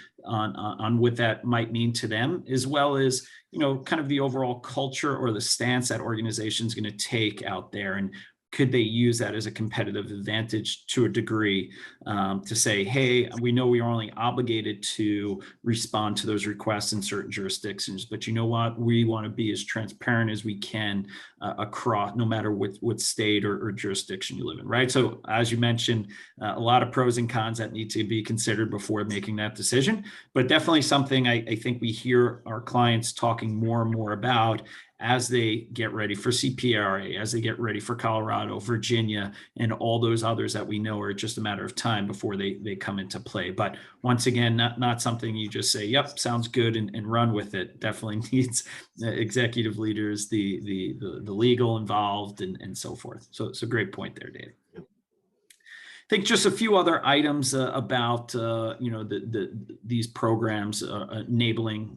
S3: what that might mean to them, as well as kind of the overall culture or the stance that organization is going to take out there, and could they use that as a competitive advantage to a degree, to say, hey, we know we are only obligated to respond to those requests in certain jurisdictions, but you know what? We want to be as transparent as we can across, no matter what state or jurisdiction you live in, right? So as you mentioned, a lot of pros and cons that need to be considered before making that decision, but definitely something I think we hear our clients talking more and more about as they get ready for CPRA, as they get ready for Colorado, Virginia, and all those others that we know are just a matter of time before they come into play. But once again, not something you just say, yep, sounds good, and run with it. Definitely needs executive leaders, the legal involved, and so forth. So great point there, Dave. think just a few other items about these programs enabling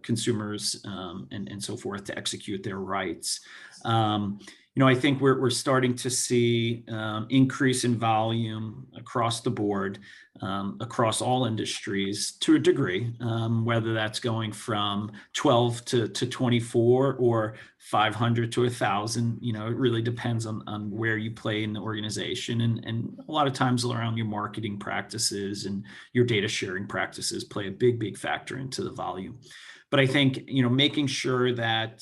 S3: consumers and so forth to execute their rights. I think we're starting to see increase in volume across the board, across all industries to a degree, whether that's going from 12 to 24 or 500 to 1,000. It really depends on where you play in the organization, and a lot of times around your marketing practices and your data sharing practices play a big factor into the volume. But I think, making sure that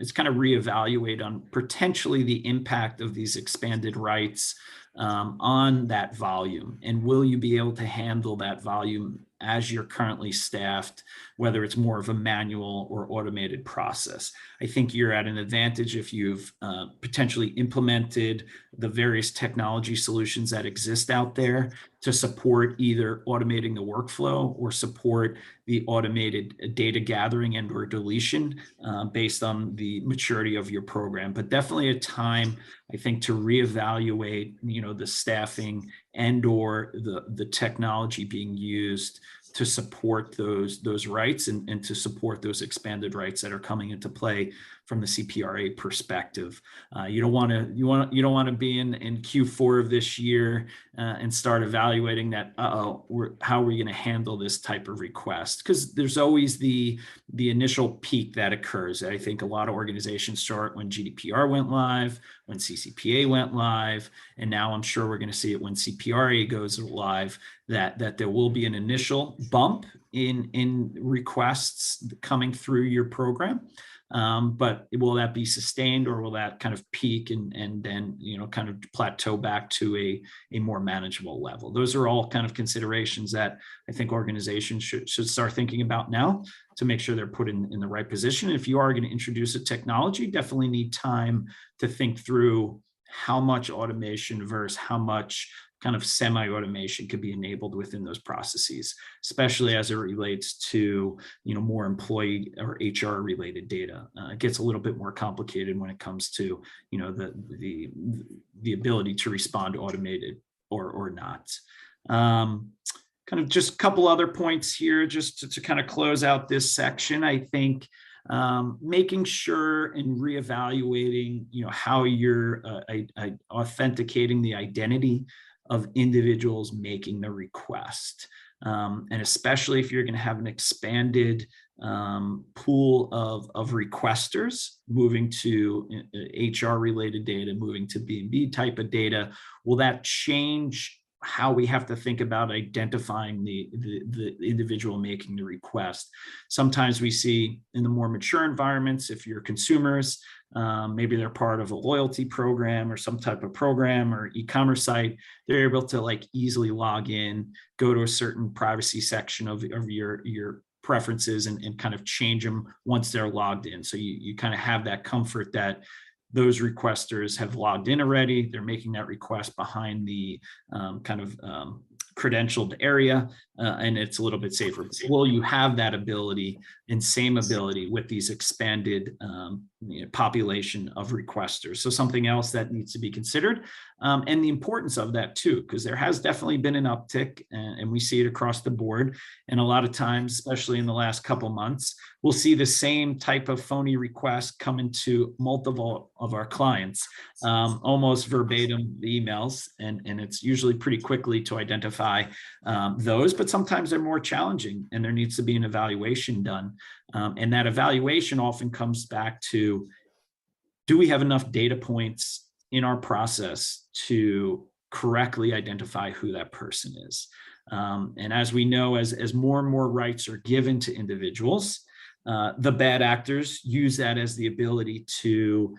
S3: it's kind of reevaluate on potentially the impact of these expanded rights on that volume. And will you be able to handle that volume as you're currently staffed, whether it's more of a manual or automated process? I think you're at an advantage if you've potentially implemented the various technology solutions that exist out there to support either automating the workflow or support the automated data gathering and or deletion based on the maturity of your program. But definitely a time, I think, to reevaluate, the staffing and or the technology being used to support those rights and to support those expanded rights that are coming into play from the CPRA perspective. You don't want to be in Q4 of this year and start evaluating that. How are we going to handle this type of request? Because there's always the initial peak that occurs. I think a lot of organizations start when GDPR went live, when CCPA went live, and now I'm sure we're going to see it when CPRA goes live. That there will be an initial bump in requests coming through your program. But will that be sustained, or will that kind of peak and then kind of plateau back to a more manageable level? Those are all kind of considerations that I think organizations should start thinking about now to make sure they're put in the right position. If you are going to introduce a technology, definitely need time to think through how much automation versus how much kind of semi-automation could be enabled within those processes, especially as it relates to, more employee or HR related data. It gets a little bit more complicated when it comes to, the ability to respond automated or not. Kind of just a couple other points here, just to kind of close out this section. I think making sure and reevaluating, how you're authenticating the identity of individuals making the request. And especially if you're going to have an expanded pool of requesters moving to HR related data, moving to B&B type of data, will that change how we have to think about identifying the individual making the request? Sometimes we see in the more mature environments, if you're consumers, maybe they're part of a loyalty program or some type of program or e-commerce site, they're able to easily log in, go to a certain privacy section of your preferences and kind of change them once they're logged in. So you kind of have that comfort that those requesters have logged in already. They're making that request behind the credentialed area, and it's a little bit safer. Will you have that ability and same ability with these expanded population of requesters? So something else that needs to be considered, and the importance of that too, because there has definitely been an uptick, and we see it across the board. And a lot of times, especially in the last couple months, we'll see the same type of phony request come into multiple of our clients, almost verbatim emails, and it's usually pretty quickly to identify those, but sometimes they're more challenging and there needs to be an evaluation done. And that evaluation often comes back to, do we have enough data points in our process to correctly identify who that person is? And as we know, as more and more rights are given to individuals, the bad actors use that as the ability to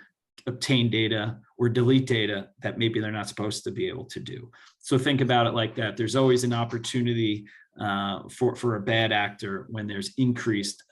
S3: obtain data or delete data that maybe they're not supposed to be able to do. So think about it like that. There's always an opportunity for a bad actor when there's increased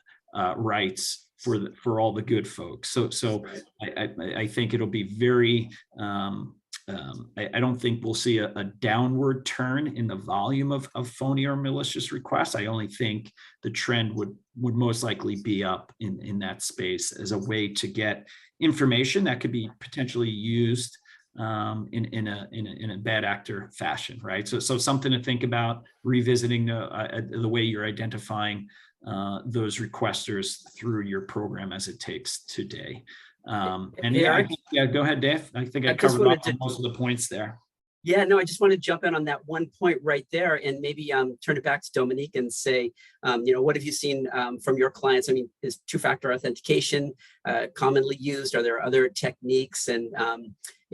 S3: rights for all the good folks. So I think it'll be very. I don't think we'll see a downward turn in the volume of phony or malicious requests. I only think the trend would most likely be up in that space as a way to get information that could be potentially used in a bad actor fashion, right? So something to think about, revisiting the way you're identifying those requesters through your program as it takes today. And
S1: Hey,
S3: yeah,
S1: Eric,
S3: go ahead, Dave. I think I
S1: I just
S3: covered
S1: wanted to,
S3: most of the points there.
S1: yeah, no, I just want to jump in on that one point right there and maybe turn it back to Dominique and say, what have you seen from your clients? I mean, is two-factor authentication commonly used? Are there other techniques? And,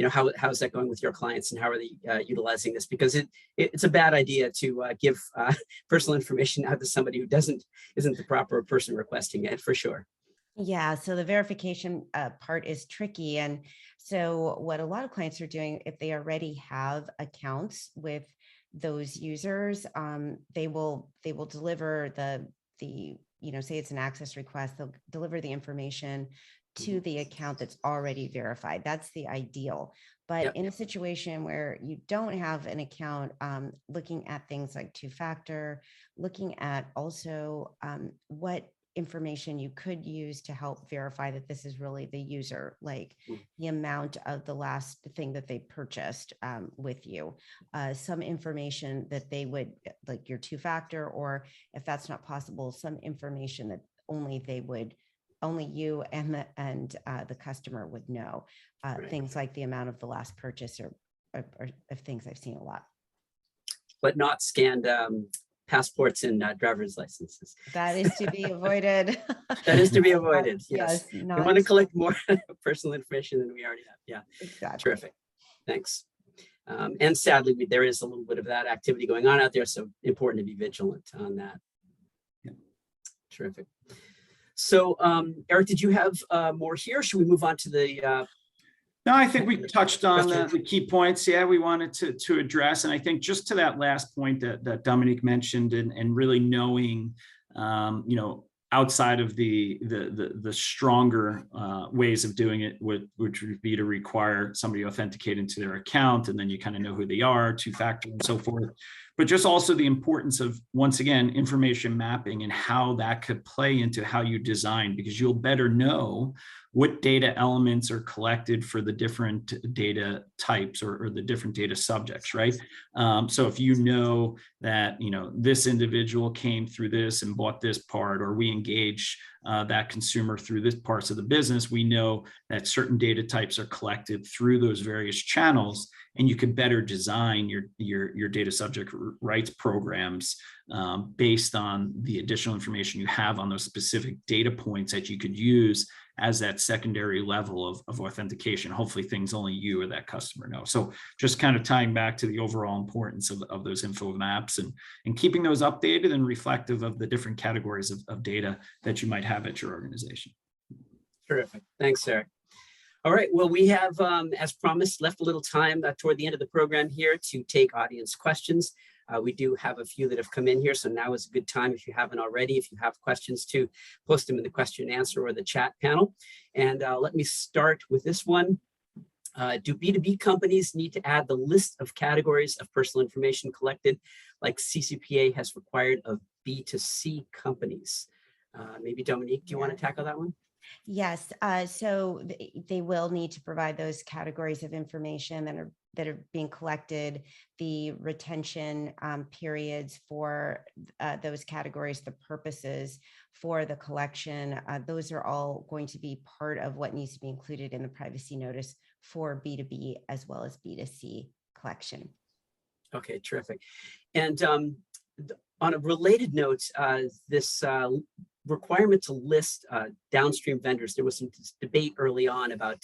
S1: how is that going with your clients and how are they utilizing this? Because it's a bad idea to give personal information out to somebody who isn't the proper person requesting it, for sure.
S2: Yeah, so the verification part is tricky. And so what a lot of clients are doing, if they already have accounts with those users, they will deliver say it's an access request, they'll deliver the information to the account that's already verified. That's the ideal. But
S1: Yep.
S2: in a situation where you don't have an account, looking at things like two-factor, looking at also what information you could use to help verify that this is really the user, like the amount of the last thing that they purchased with you, some information that they would, like your two-factor, or if that's not possible, some information that only you and the customer would know,
S1: Right.
S2: things like the amount of the last purchase or of things I've seen a lot.
S1: But not scanned passports and driver's licenses.
S2: That is to be avoided.
S1: That is to be avoided. Yes. We
S2: not
S1: want to collect more personal information than we already have. Yeah.
S2: exactly.
S1: Terrific. Thanks. And sadly, there is a little bit of that activity going on out there. So important to be vigilant on that. Yeah. Terrific. So Eric, did you have more here? Should we move on to the
S3: No, I think we touched on the key points. Yeah, we wanted to address, and I think just to that last point that Dominique mentioned, and really knowing, outside of the stronger ways of doing it, which would be to require somebody to authenticate into their account, and then you kind of know who they are, two-factor and so forth. But just also the importance of, once again, information mapping and how that could play into how you design, because you'll better know what data elements are collected for the different data types or the different data subjects, right? So if you know that, this individual came through this and bought this part, or we engage that consumer through this parts of the business, we know that certain data types are collected through those various channels, and you can better design your data subject rights programs based on the additional information you have on those specific data points that you could use as that secondary level of authentication. Hopefully things only you or that customer know. So just kind of tying back to the overall importance of those info maps and keeping those updated and reflective of the different categories of data that you might have at your organization.
S1: Terrific. Thanks, Eric. All right. Well, we have, as promised, left a little time toward the end of the program here to take audience questions. We do have a few that have come in here, so now is a good time, if you haven't already, if you have questions, to post them in the question and answer or the chat panel. And let me start with this one. Do B2B companies need to add the list of categories of personal information collected, like CCPA has required of B2C companies? Maybe Dominique, do you want to tackle that one?
S2: Yes, so they will need to provide those categories of information that are being collected, the retention periods for those categories, the purposes for the collection. Those are all going to be part of what needs to be included in the privacy notice for B2B as well as B2C collection. Okay,
S1: terrific. And on a related note, this requirement to list downstream vendors, there was some debate early on about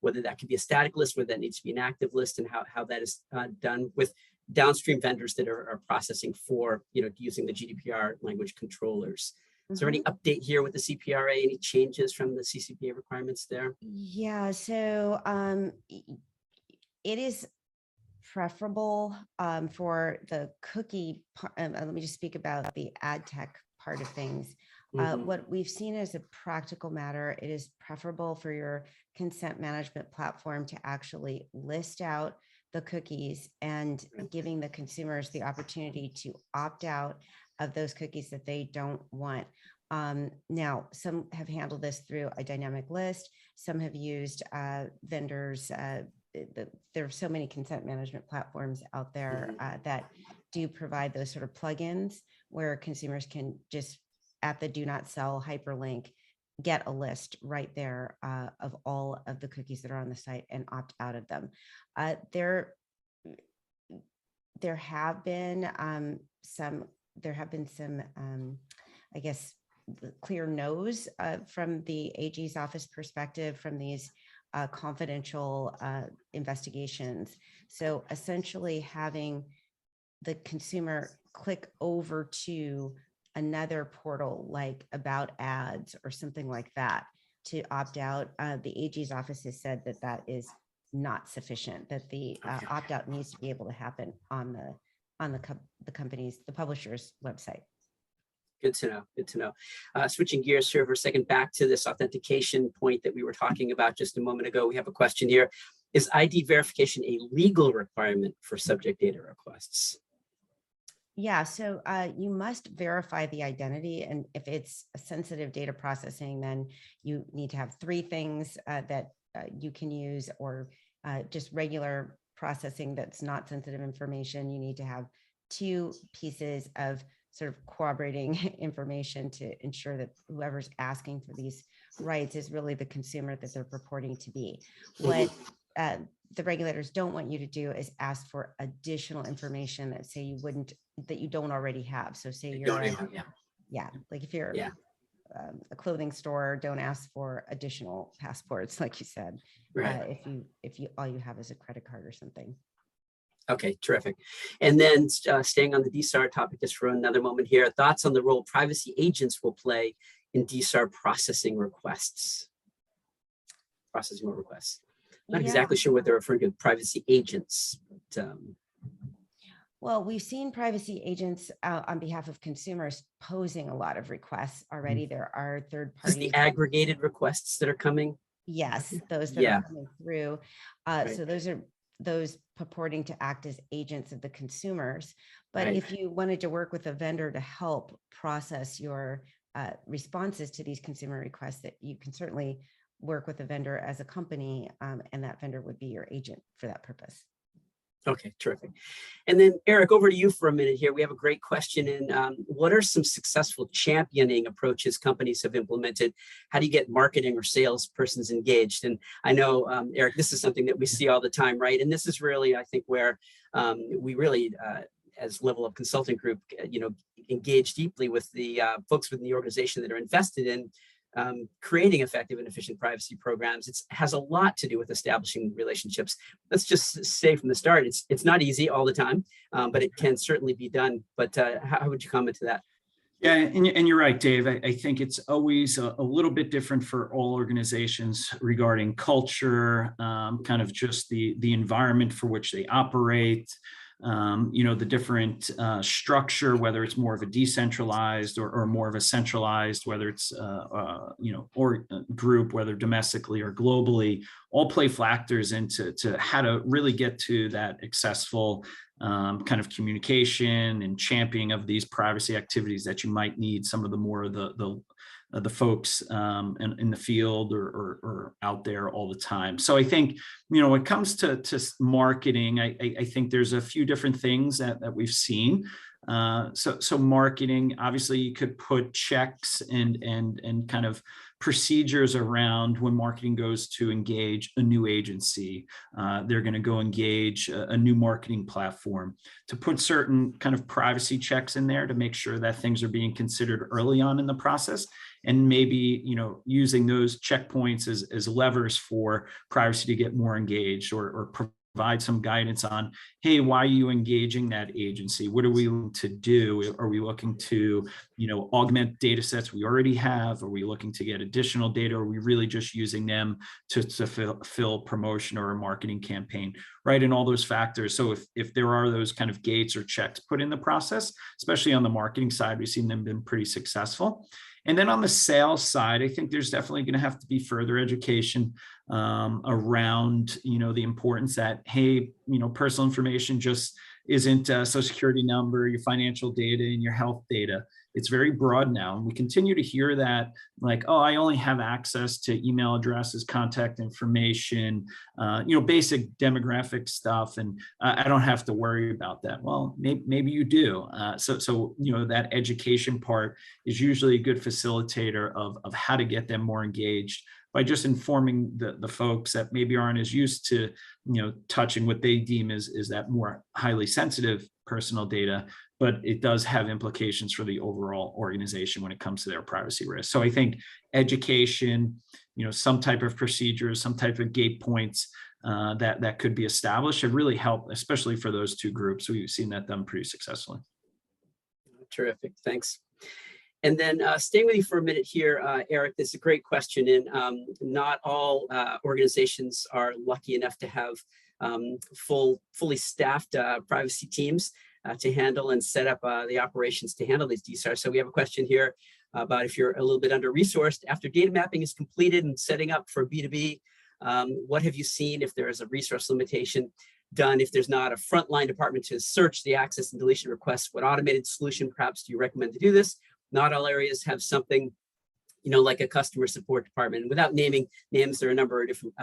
S1: whether that could be a static list, whether that needs to be an active list, and how that is done with downstream vendors that are processing for, using the GDPR language controllers. Is there any update here with the CPRA? Any changes from the CCPA requirements there?
S2: Yeah, so it is preferable for the cookie. Let me just speak about the ad tech part of things. What we've seen as a practical matter, it is preferable for your consent management platform to actually list out the cookies and giving the consumers the opportunity to opt out of those cookies that they don't want. Now, some have handled this through a dynamic list. Some have used vendors, there are so many consent management platforms out there that do provide those sort of plugins where consumers can just at the do not sell hyperlink get a list right there of all of the cookies that are on the site and opt out of them. There have been some, I guess, clear no's from the AG's office perspective from these confidential investigations. So essentially having the consumer click over to another portal like About Ads or something like that to opt out, the AG's office has said that that is not sufficient, that the opt-out needs to be able to happen on the company's, the publisher's website.
S1: Good to know. Good to know. Switching gears here for a second, back to this authentication point that we were talking about just a moment ago. We have a question here. Is ID verification a legal requirement for subject data requests?
S2: Yeah, so you must verify the identity. And if it's a sensitive data processing, then you need to have three things that you can use, or just regular processing that's not sensitive information. You need to have two pieces of sort of corroborating information to ensure that whoever's asking for these rights is really the consumer that they're purporting to be. What the regulators don't want you to do is ask for additional information that say you wouldn't, that you don't already have. So say you're like if you're a clothing store, don't ask for additional passports, like you said,
S1: right.
S2: if you all you have is a credit card or something.
S1: Okay, terrific. And then staying on the DSAR topic just for another moment here, thoughts on the role privacy agents will play in DSAR processing requests? Processing more requests. Not exactly sure what they're referring to, privacy agents. But,
S2: well, we've seen privacy agents on behalf of consumers posing a lot of requests already. There are third parties.
S1: The aggregated requests that are coming?
S2: Yes, those that are coming through. So those are those purporting to act as agents of the consumers. But if you wanted to work with a vendor to help process your responses to these consumer requests, that you can certainly work with a vendor as a company, and that vendor would be your agent for that purpose.
S1: Okay, terrific. And then Eric, over to you for a minute here. We have a great question. And what are some successful championing approaches companies have implemented? How do you get marketing or sales persons engaged? And I know, Eric, this is something that we see all the time, right? And this is really, I think, where we really, as Level Up Consulting Group, engage deeply with the folks within the organization that are invested in creating effective and efficient privacy programs. It has a lot to do with establishing relationships. Let's just say from the start, it's not easy all the time, but it can certainly be done. But how would you comment to that?
S3: Yeah, and you're right, Dave. I think it's always a little bit different for all organizations regarding culture, kind of just the environment for which they operate. The different structure, whether it's more of a decentralized or more of a centralized, whether it's or group, whether domestically or globally, all play factors into how to really get to that successful kind of communication and championing of these privacy activities that you might need some of the more of the folks in the field or out there all the time. So I think, when it comes to marketing, I think there's a few different things that we've seen. So marketing, obviously you could put checks and kind of procedures around when marketing goes to engage a new agency. They're going to go engage a new marketing platform, to put certain kind of privacy checks in there to make sure that things are being considered early on in the process. And maybe, using those checkpoints as levers for privacy to get more engaged, or provide some guidance on, hey, why are you engaging that agency? What are we looking to do? Are we looking to, augment data sets we already have? Are we looking to get additional data? Are we really just using them to fill promotion or a marketing campaign, right? And all those factors. So if there are those kind of gates or checks put in the process, especially on the marketing side, we've seen them been pretty successful. And then on the sales side, I think there's definitely going to have to be further education around, the importance that, hey, personal information just isn't a social security number, your financial data, and your health data. It's very broad now. And we continue to hear that like, oh, I only have access to email addresses, contact information, basic demographic stuff. And I don't have to worry about that. Well, maybe you do. So that education part is usually a good facilitator of how to get them more engaged by just informing the folks that maybe aren't as used to, touching what they deem is that more highly sensitive personal data, but it does have implications for the overall organization when it comes to their privacy risk. So I think education, some type of procedures, some type of gate points that could be established have really helped, especially for those two groups. We've seen that done pretty successfully.
S1: Terrific, thanks. And then staying with you for a minute here, Eric, this is a great question. And not all organizations are lucky enough to have fully staffed privacy teams to handle and set up the operations to handle these DSARs. So we have a question here about if you're a little bit under-resourced. After data mapping is completed and setting up for B2B, what have you seen if there is a resource limitation done? If there's not a frontline department to search the access and deletion requests, what automated solution perhaps do you recommend to do this? Not all areas have something, like a customer support department. And without naming names, there are a number of different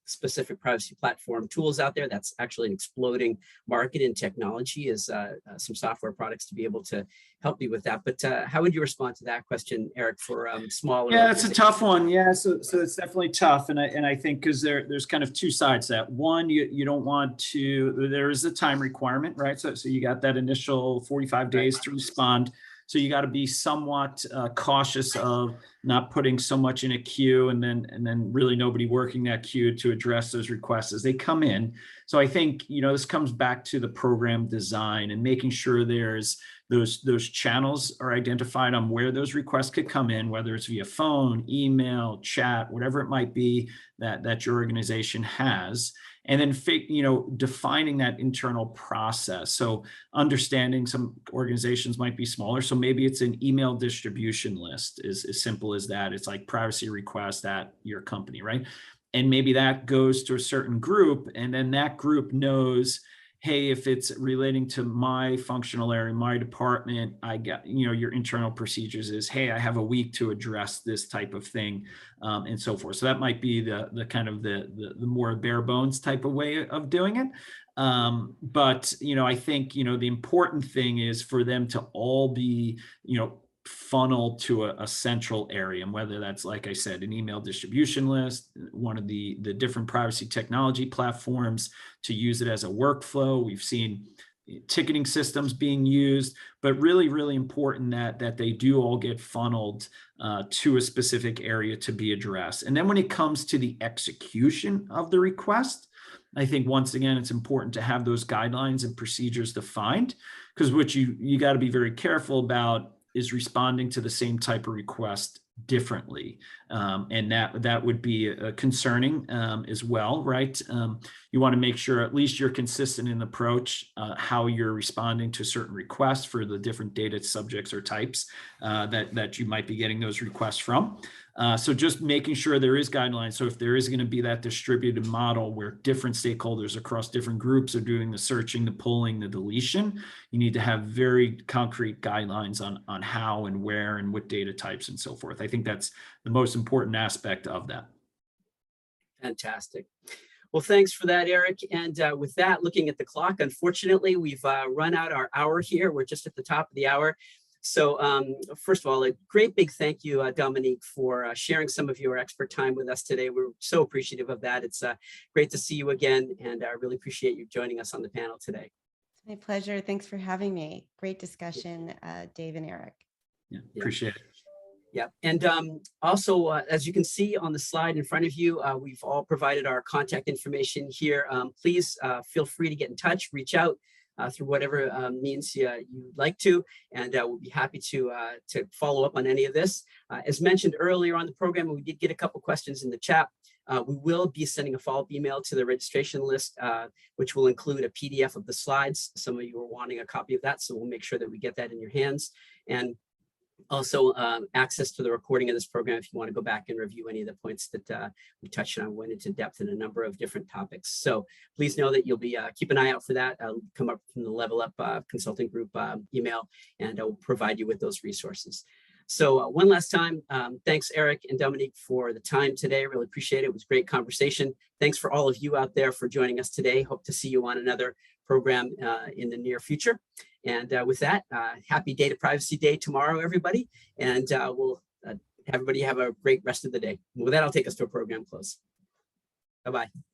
S1: specific privacy platform tools out there. That's actually an exploding market in technology, is some software products to be able to help you with that. But how would you respond to that question, Eric, for smaller?
S3: Yeah, it's a tough one. Yeah, so it's definitely tough. And I think because there's kind of two sides to that. One, you don't want to, there is a time requirement, right? So you got that initial 45 days to respond. So you got to be somewhat cautious of not putting so much in a queue and then really nobody working that queue to address those requests as they come in. So I think, this comes back to the program design and making sure there's those channels are identified on where those requests could come in, whether it's via phone, email, chat, whatever it might be that your organization has. And then, defining that internal process. So understanding some organizations might be smaller. So maybe it's an email distribution list, is as simple as that. It's like privacy request at your company, right? And maybe that goes to a certain group, and then that group knows, hey, if it's relating to my functional area, my department, I got, your internal procedures is, hey, I have a week to address this type of thing, and so forth. So that might be the kind of the more bare bones type of way of doing it. But, I think, the important thing is for them to all be, funnel to a central area, and whether that's, like I said, an email distribution list, one of the different privacy technology platforms, to use it as a workflow. We've seen ticketing systems being used, but really, really important that they do all get funneled to a specific area to be addressed. And then when it comes to the execution of the request, I think once again, it's important to have those guidelines and procedures defined, because what you got to be very careful about is responding to the same type of request differently. And that would be concerning as well, right? You want to make sure at least you're consistent in the approach, how you're responding to certain requests for the different data subjects or types that you might be getting those requests from. So just making sure there is guidelines. So if there is going to be that distributed model where different stakeholders across different groups are doing the searching, the pulling, the deletion, you need to have very concrete guidelines on how and where and what data types and so forth. I think that's the most important aspect of that.
S1: Fantastic. Well, thanks for that, Eric. And with that, looking at the clock, unfortunately, we've run out our hour here. We're just at the top of the hour. So first of all, a great big thank you, Dominique, for sharing some of your expert time with us today. We're so appreciative of that. It's great to see you again, and I really appreciate you joining us on the panel today.
S2: It's my pleasure. Thanks for having me. Great discussion, Dave and Eric.
S3: Yeah, appreciate it.
S1: Yeah, and also, as you can see on the slide in front of you, we've all provided our contact information here. Please feel free to get in touch, reach out through whatever means you'd like to, and we'll be happy to follow up on any of this. As mentioned earlier on the program, we did get a couple questions in the chat. We will be sending a follow-up email to the registration list, which will include a PDF of the slides. Some of you are wanting a copy of that, so we'll make sure that we get that in your hands. And Also, access to the recording of this program if you want to go back and review any of the points that we touched on, went into depth in a number of different topics. So please know that you'll be, keep an eye out for that. I'll come up from the Level Up Consulting Group email, and I'll provide you with those resources. So one last time, thanks Eric and Dominique for the time today. Really appreciate it. It was a great conversation. Thanks for all of you out there for joining us today. Hope to see you on another program in the near future. And with that, happy Data Privacy Day tomorrow, everybody. And we'll everybody have a great rest of the day. With that, I'll take us to a program close. Bye-bye.